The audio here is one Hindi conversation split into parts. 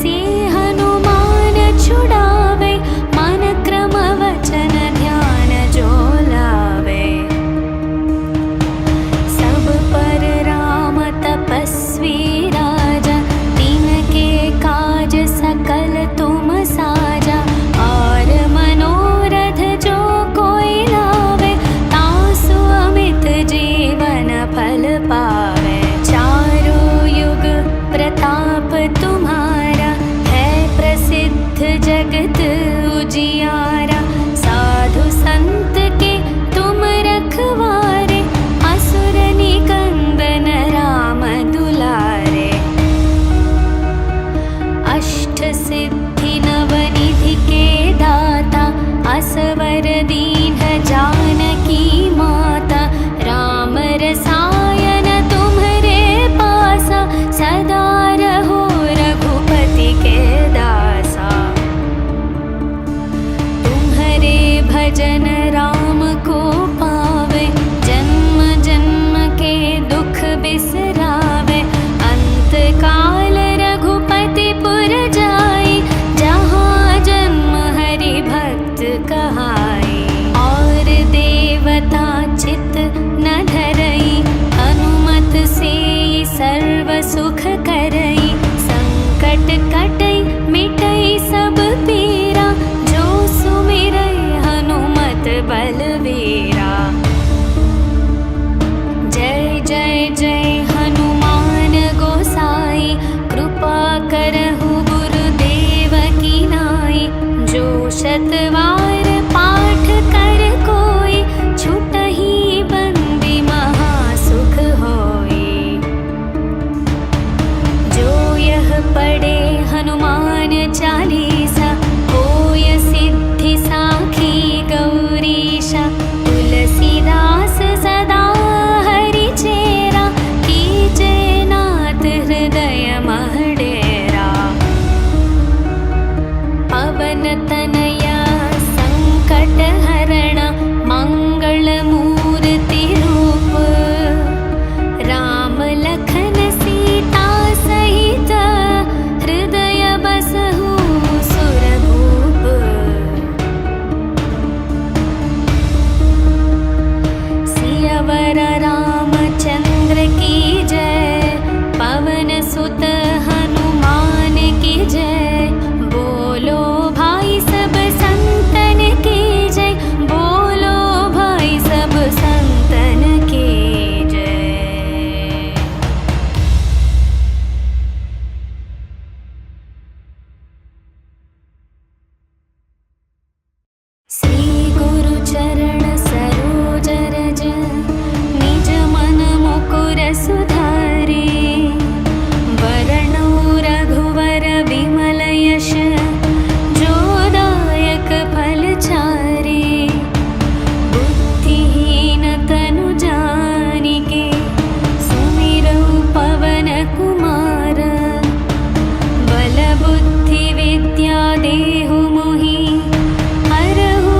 से हनुमान छुड़ावे, मन क्रम वचन ध्यान जो लावे। सब पर राम तपस्वी राजा, तिनके काज सकल तुम साजा। और मनोरथ जो कोई लावे, तासु अमित जीवन फल पावे। चारों युग प्रताप तुम्हारा, है प्रसिद्ध जगत उजियारा। साधु संत के तुम रखवारे, असुर निकंदन राम दुलारे। अष्ट सिद्धि नवनिधि के दाता, असवर दीन जानकी माता। राम रसायन तुम्हरे पासा, सदा रहो रघुपति के दासा। तुम्हरे भजन राम को पावे, जन्म जन्म के दुख बिसरावे। अंत काल रघुपति पुर जाई, जहाँ जन्म हरि भक्त कहाई। और देवता चित न धरई, हनुमत से सर्व सुख करई। संकट कटई मिटई सब पीरा, जो सुमिरै हनुमत बलवीरा। जय जय जय हनुमान गोसाई, कृपा करहु गुरुदेव की नाई। जो शतवार पाठ कर कोई, छुटहि बंदी महासुख होई। जो यह पढ़े हनुमान चालीसा, होय सिद्धि साखी गौरीशा। तुलसीदास सदा हरि चेरा, कीजे नाथ हृदय मह डेरा। पवन तनया संकट हरण, मंगल मूर्ति रूप। राम लखन सीता सहित, हृदय बसहु सुरभूप। सियावर रामचंद्र की जय, पवन सुत हनुमान की जय। बोलो भाई सब संतन की जय, बोलो भाई सब संतन की जय। श्री गुरु चरण सरोज रज, निज मन मुकुर सुधारे। वरणो रघुवर विमल यश, जो दायक फल चारे। बुद्धिहीन तनु जानिके, सुमिरौ पवन कुमार। बल बुद्धि विद्या देहु मोहि, हरहु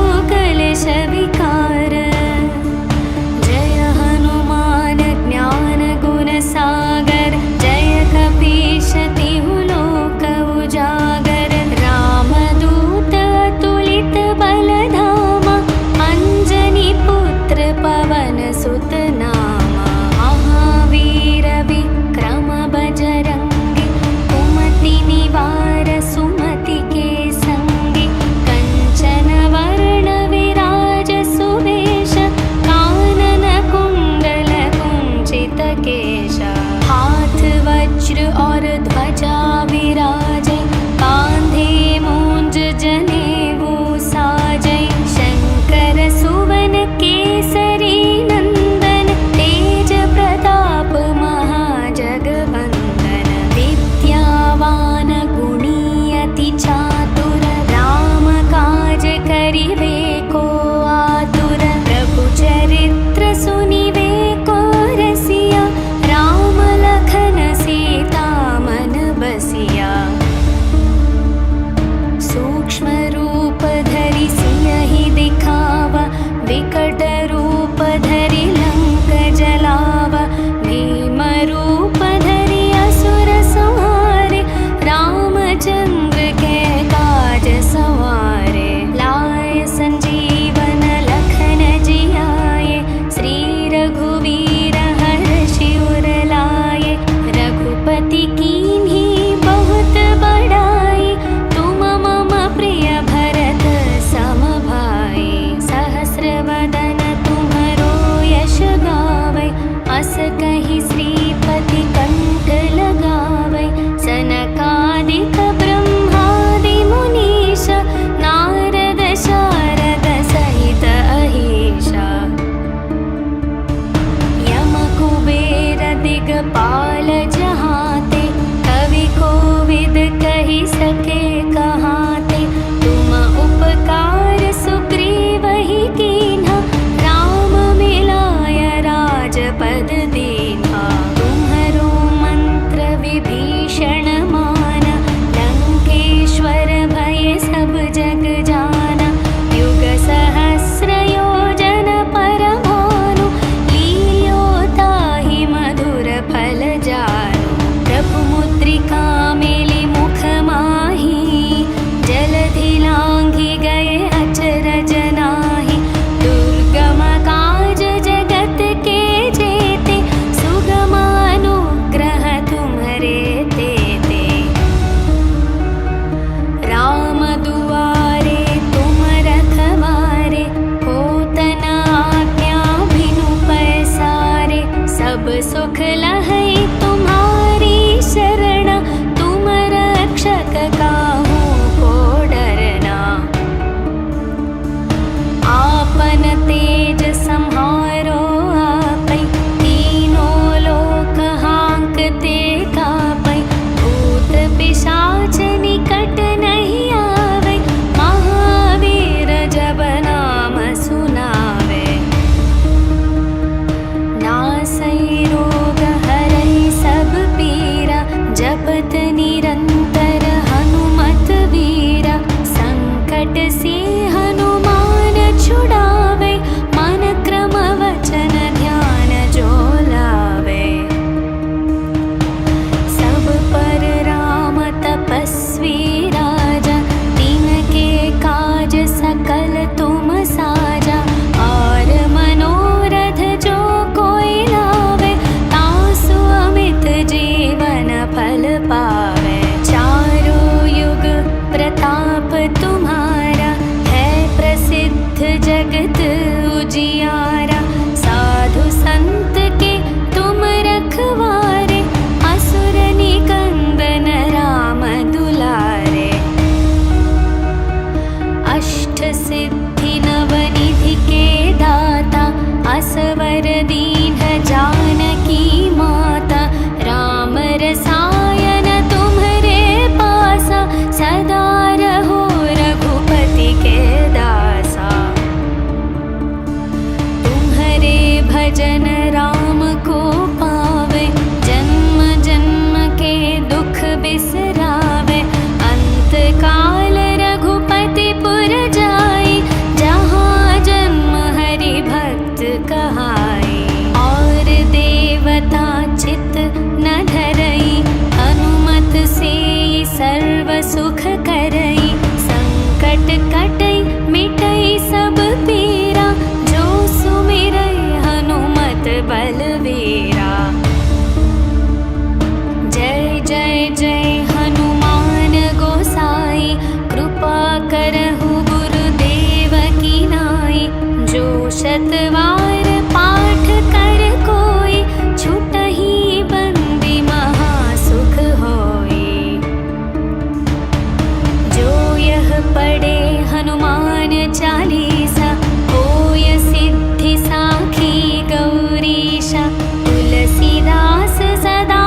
पढ़े हनुमान चालीसा, होय सिद्धि साखी गौरीशा। तुलसीदास सदा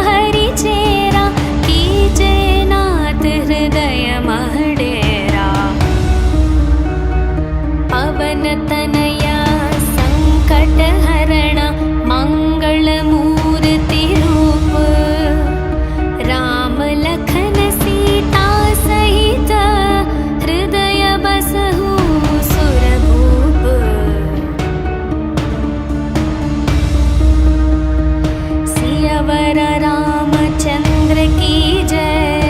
हरि चेरा, कीजे नाथ हृदय मह डेरा। पवन तनया संकट हरण, मंगल मूर्ति रूप। राम लखन सीता सहित, हृदय बसहु सुरभूप। सियावर रामचंद्र की जय,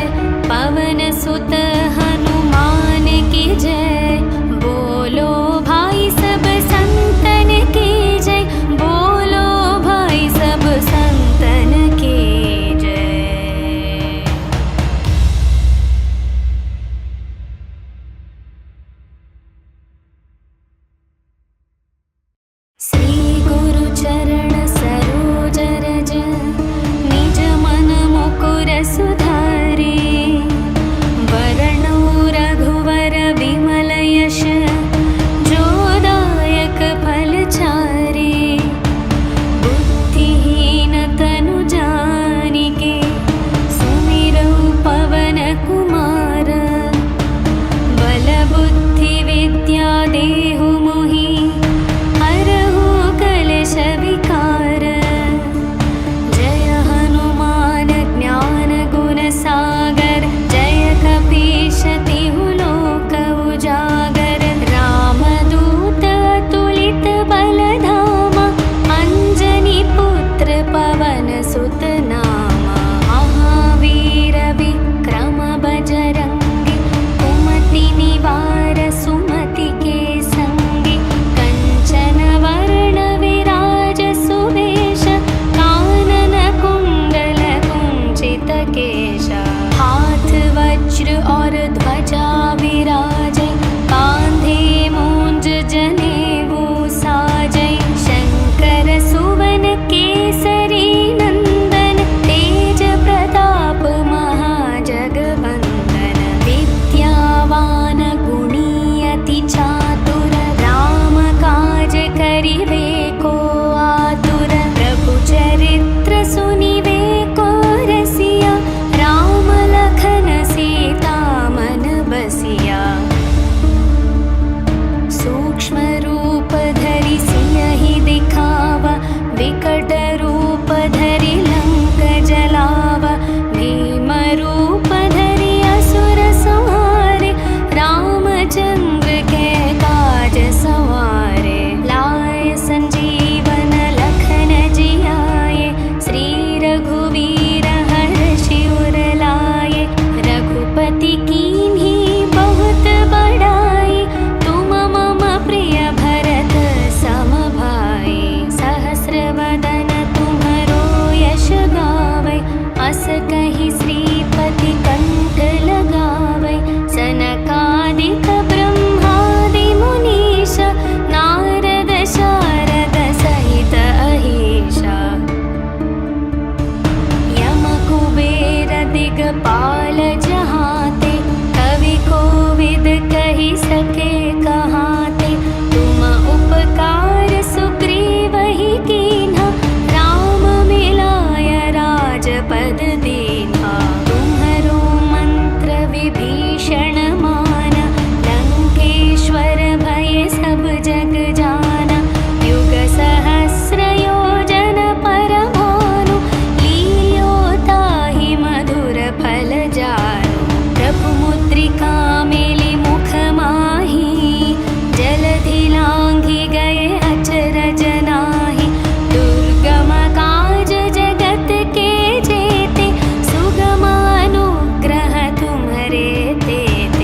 पवन सुत हनुमान की जय। बोलो भाई सब संतन की जय, बोलो भाई सब संतन की जय। श्री गुरु चरण सरोज रज, निज मन मुकुर सुधारे। वरणो रघुवर विमल यश, जो दायक फल चारे। बुद्धिहीन तनु जानिके, सुमिरौ पवन कुमार। बल बुद्धि विद्या देहु मोहि, हरहु कलेश विकार। जय हनुमान ज्ञान गुण सागर, जय कपीश तिहु लोक उजागर। रामदूत अतुलित बल धामा, अंजनी पुत्र पवन सुत नामा। महावीर विक्रम बजरंगी, कुमति निवार सुमति के संगी। कंचन वर्ण विराज सुवेश, कानन कुंडल कुंचित केशा। हाथ वज्र और ध्वजा विराजे, कांधे मूंज जनेऊ साजे। शंकर सुवन केसरी नंदन, तेज प्रताप महाजगवंदन। विद्यावान गुणी अति चातुर, राम काज करिवे को आतुर। प्रभु चरित्र सुनिवे को रसिया, राम लखन सीता मन बसिया। सूक्ष्म रूप धरि सियहि दिखावा, विकट रूप धरि लंक जलावा। भीम रूप धरि असुर संहारे, रामचंद्र के काज सवारे। लाए संजीवन लखन जियाए, श्री रघुवीर हर्षि उर लाए। रघुपति कीन्ही बहुत बड़ाई, तुम मम प्रिय भरत सम भाई। सहस्र वदन तुम्हरो यश गावै, अस कहि श्रीपति कंठ लगावै। सनकादिक ब्रह्मादि मुनीश, नारद शारद सहित अहीशा। यम कुबेर दिगपाल जहाते, कवि कोविद कहि सके कहाते। तुम उपकार सुग्रीवहि कीन्हा, राम मिलाय राजपद दीन्हा। तुम्हरो मंत्र विभीषण माना, लंकेश्वर भय सब जग जाना। युग सहस्र योजन पर भानु, लील्यो ताहि मधुर फल जानु। प्रभु मुद्रिका मेलि मुख माहि, जलधि लांघि गए अचरज नाही। दुर्गम काज जगत के जेते, सुगम अनुग्रह तुम्हरे तेते।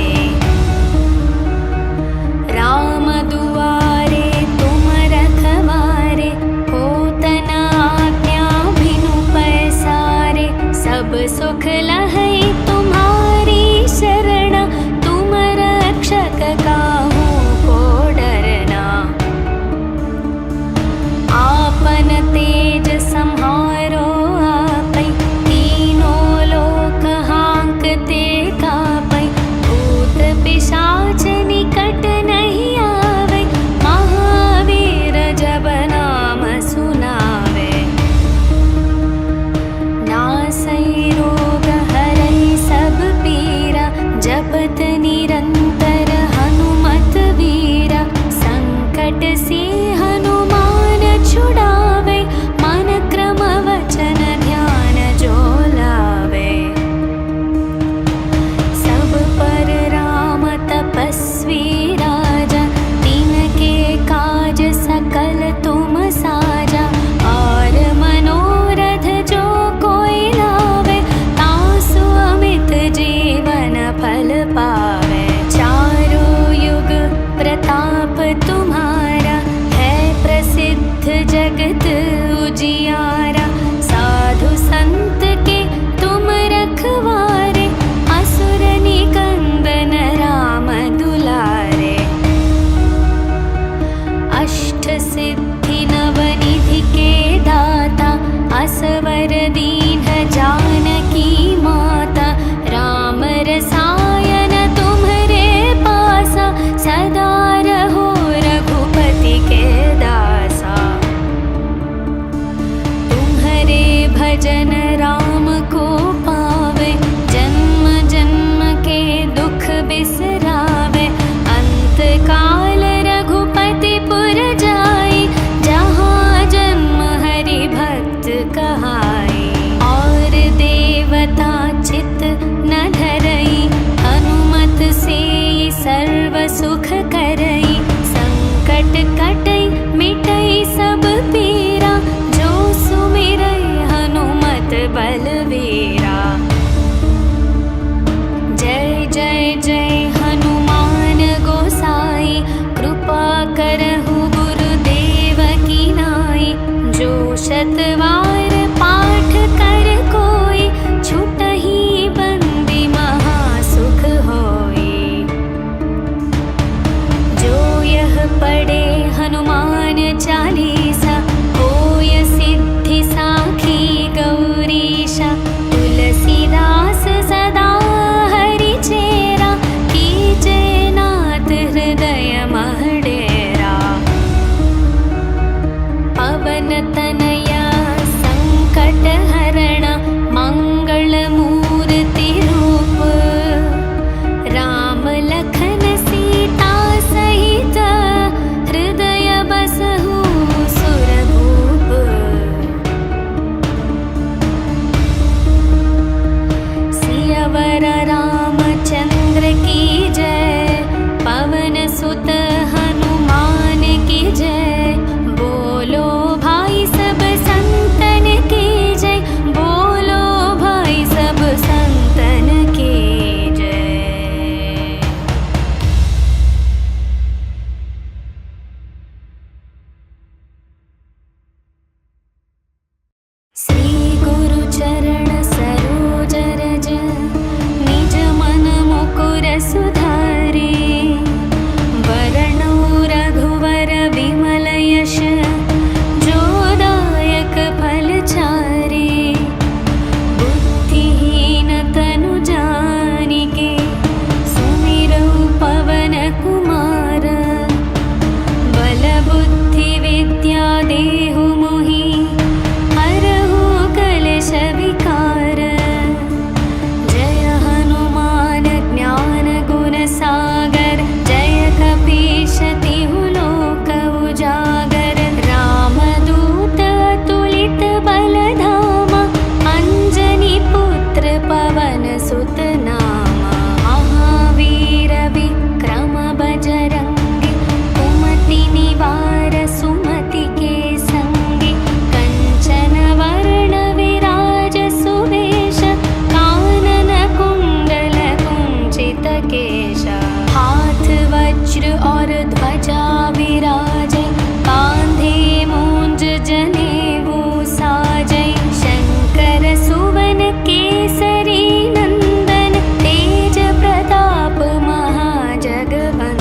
और ध्वजा विराजे, कांधे मूंज जनेऊ साजे। शंकर सुवन केसरी नंदन, तेज प्रताप महाजगवंदन।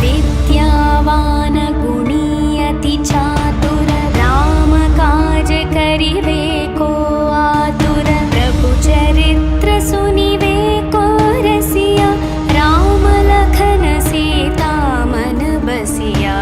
विद्यावान गुणी अति चातुर, राम काज करिवे को आतुर। प्रभु चरित्र सुनिवे को रसिया, राम लखन सीता मन बसिया।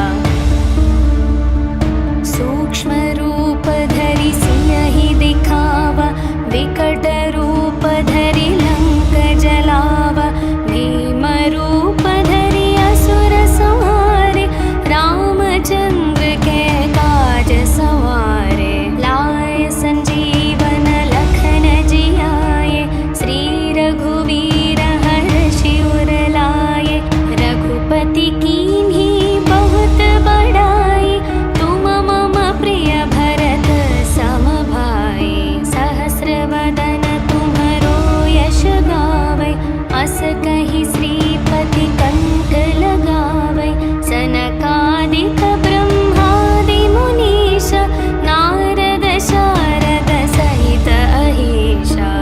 सूक्ष्म रूप धरि सियहि दिखावा, विकट रूप धरि लंक जलावा। भीम रूप धरि असुर संहारे, रामचंद्र के काज सवारे। लाए संजीवन लखन जियाए, श्री रघुवीर हर्षि उर लाए। रघुपति कीन्ही बहुत बड़ाई, तुम मम प्रिय भरत सम भाई। सहस्र वदन तुम्हरो यश गावै, अस कहि श्रीपति कंठ लगावै। सनकादिक ब्रह्मादि मुनीश, नारद शारद सहित अहीशा।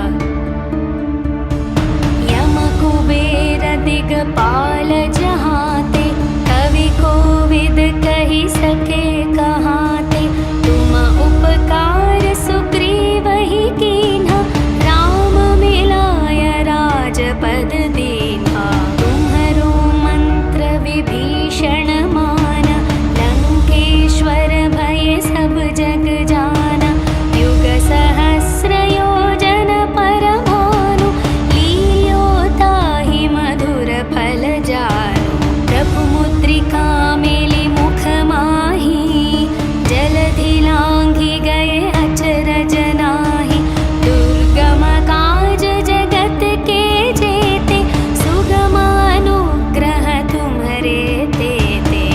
यम कुबेर दिगपाल जहाते, कवि कोविद कहि सके कहाते। तुम उपकार सुग्रीवहि कीन्हा, राम मिलाय राजपद दीन्हा। तुम्हरो मंत्र विभीषण माना, लंकेश्वर भय सब जग जाना। युग सहस्र योजन पर भानु, लील्यो ताहि मधुर फल जानु। प्रभु मुद्रिका मेलि मुख माहि, जलधि लांघि गए अचरज नाहि। दुर्गम काज जगत के जेते, सुगम अनुग्रह तुम्हरे तेते।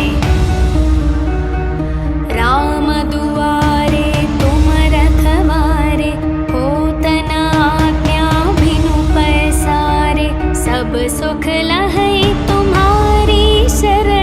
राम दुआरे तुम रखवारे, होत न आज्ञा बिनु पैसारे। सब सुख लहै तुम्हारी शरण,